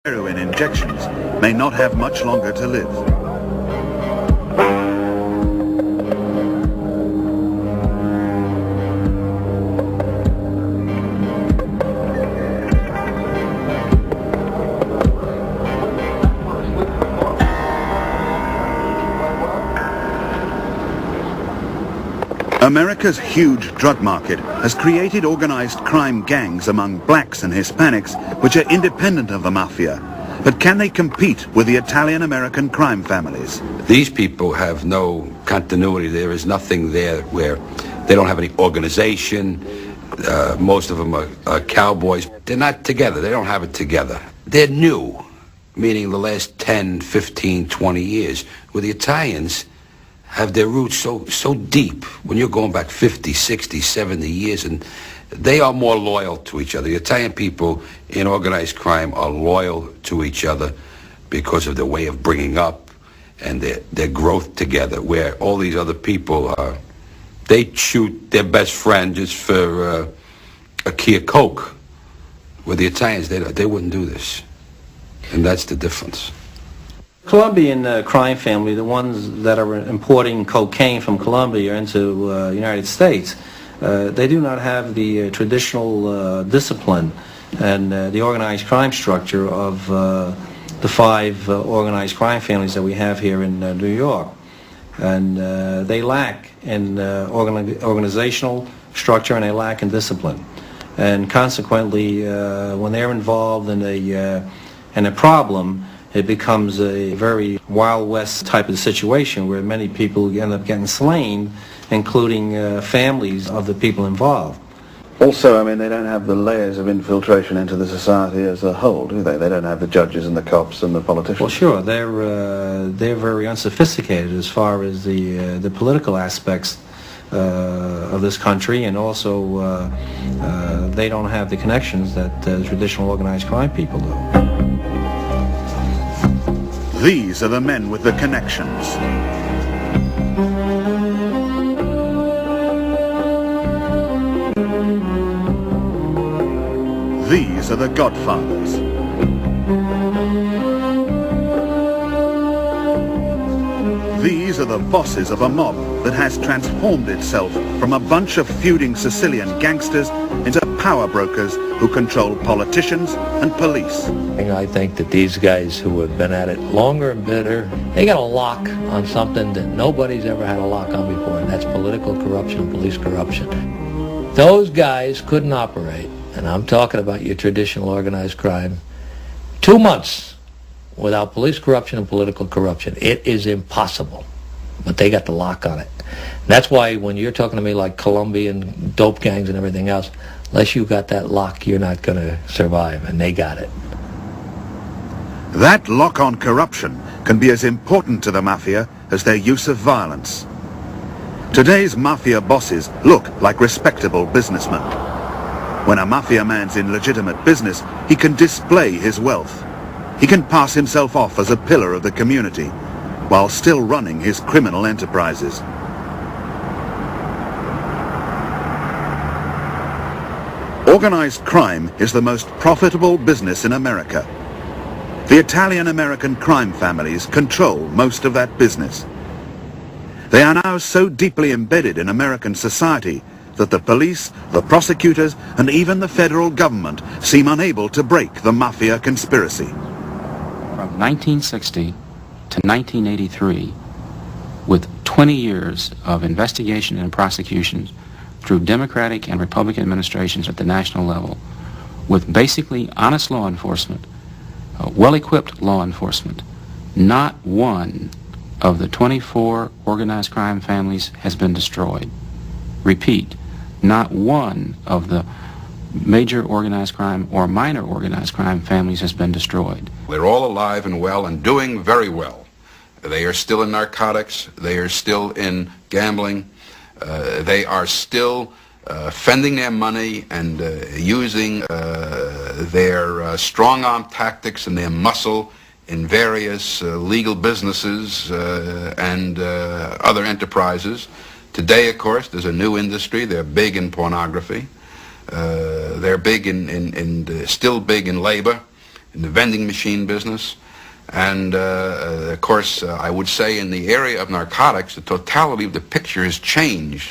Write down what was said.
heroin injections may not have much longer to live. America's huge drug market has created organized crime gangs among blacks and Hispanics which are independent of the mafia. But can they compete with the Italian-American crime families? These people have no continuity. There is nothing there where they don't have any organization. Most of them are cowboys. They're not together. They don't have it together. They're new, meaning the last 10, 15, 20 years. With the Italians, have their roots so deep when you're going back 50, 60, 70 years, and they are more loyal to each other. The Italian people in organized crime are loyal to each other because of their way of bringing up and their growth together, where all these other people they shoot their best friend just for a key of Coke. With the Italians, they wouldn't do this, and that's the difference. Colombian crime family, the ones that are importing cocaine from Colombia into the United States, they do not have the traditional discipline and the organized crime structure of the five organized crime families that we have here in New York. And they lack in organizational structure, and they lack in discipline. And consequently, when they're involved in a problem, it becomes a very Wild West type of situation where many people end up getting slain, including families of the people involved. Also, I mean, they don't have the layers of infiltration into the society as a whole, do they? They don't have the judges and the cops and the politicians. Well, sure, they're very unsophisticated as far as the political aspects of this country, and also they don't have the connections that traditional organized crime people do. These are the men with the connections. These are the godfathers. These are the bosses of a mob that has transformed itself from a bunch of feuding Sicilian gangsters into power brokers who control politicians and police. I think that these guys who have been at it longer and better, they got a lock on something that nobody's ever had a lock on before, and that's political corruption, police corruption. Those guys couldn't operate, and I'm talking about your traditional organized crime, 2 months without police corruption and political corruption. It is impossible, but they got the lock on it. And that's why when you're talking to me like Colombian dope gangs and everything else, unless you got that lock, you're not going to survive, and they got it. That lock on corruption can be as important to the mafia as their use of violence. Today's mafia bosses look like respectable businessmen. When a mafia man's in legitimate business, he can display his wealth. He can pass himself off as a pillar of the community while still running his criminal enterprises. Organized crime is the most profitable business in America. The Italian-American crime families control most of that business. They are now so deeply embedded in American society that the police, the prosecutors, and even the federal government seem unable to break the mafia conspiracy. From 1960 to 1983, with 20 years of investigation and prosecutions through Democratic and Republican administrations at the national level, with basically honest law enforcement, well-equipped law enforcement, not one of the 24 organized crime families has been destroyed. Repeat, not one of the major organized crime or minor organized crime families has been destroyed. They're all alive and well and doing very well. They are still in narcotics. They are still in gambling. They are still fending their money and using their strong-arm tactics and their muscle in various legal businesses and other enterprises. Today, of course, there's a new industry. They're big in pornography. They're big still big in labor. in the vending machine business. And, of course, I would say in the area of narcotics, the totality of the picture has changed.